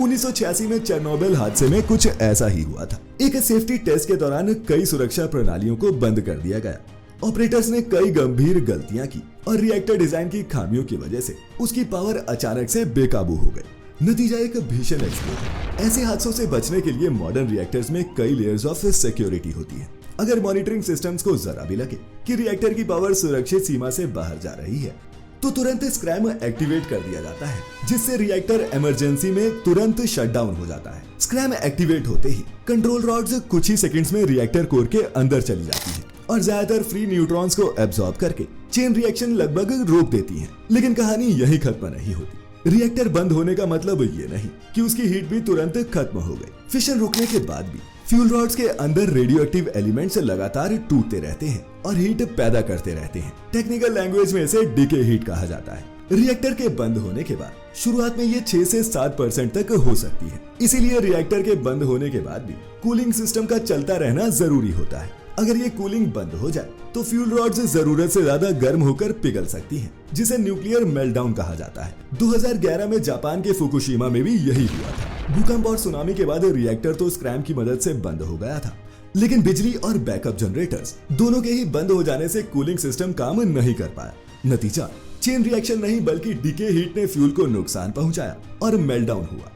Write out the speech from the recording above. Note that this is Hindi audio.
1986 में चेरनोबिल हादसे में कुछ ऐसा ही हुआ था। एक सेफ्टी टेस्ट के दौरान कई सुरक्षा प्रणालियों को बंद कर दिया गया। ऑपरेटर्स ने कई गंभीर गलतियां की और रिएक्टर डिजाइन की खामियों की वजह से उसकी पावर अचानक से बेकाबू हो गई। नतीजा एक भीषण एक्सप्लोजन। ऐसे हादसों से बचने के लिए मॉडर्न रिएक्टर्स में कई लेयर्स ऑफ सिक्योरिटी होती है। अगर मॉनिटरिंग सिस्टम्स को जरा भी लगे कि रिएक्टर की पावर सुरक्षित सीमा से बाहर जा रही है तो तुरंत स्क्रैम एक्टिवेट कर दिया जाता है, जिससे रिएक्टर इमरजेंसी में तुरंत शटडाउन हो जाता है। स्क्रैम एक्टिवेट होते ही कंट्रोल रॉड्स कुछ ही सेकंड्स में रिएक्टर कोर के अंदर चली जाती है और ज्यादातर फ्री न्यूट्रॉन्स को एब्जॉर्ब करके चेन रिएक्शन लगभग रोक देती है। लेकिन कहानी यही खत्म नहीं होती। रिएक्टर बंद होने का मतलब ये नहीं कि उसकी हीट भी तुरंत खत्म हो गई। फिशन रुकने के बाद भी फ्यूल रॉड्स के अंदर रेडियोएक्टिव एलिमेंट्स लगातार टूटते रहते हैं और हीट पैदा करते रहते हैं। टेक्निकल लैंग्वेज में इसे डीके हीट कहा जाता है। रिएक्टर के बंद होने के बाद शुरुआत में ये 6 से 7% तक हो सकती है। इसीलिए रिएक्टर के बंद होने के बाद भी कूलिंग सिस्टम का चलता रहना जरूरी होता है। अगर ये कूलिंग बंद हो जाए तो फ्यूल रॉड्स जरूरत से ज्यादा गर्म होकर पिघल सकती हैं, जिसे न्यूक्लियर मेल्टडाउन कहा जाता है। 2011 में जापान के फुकुशिमा में भी यही हुआ था। भूकंप और सुनामी के बाद रिएक्टर तो स्क्रैम की मदद से बंद हो गया था, लेकिन बिजली और बैकअप जनरेटर्स दोनों के ही बंद हो जाने से कूलिंग सिस्टम काम नहीं कर पाया। नतीजा चेन रिएक्शन नहीं बल्कि डीके हीट ने फ्यूल को नुकसान पहुंचाया और मेल्टडाउन हुआ।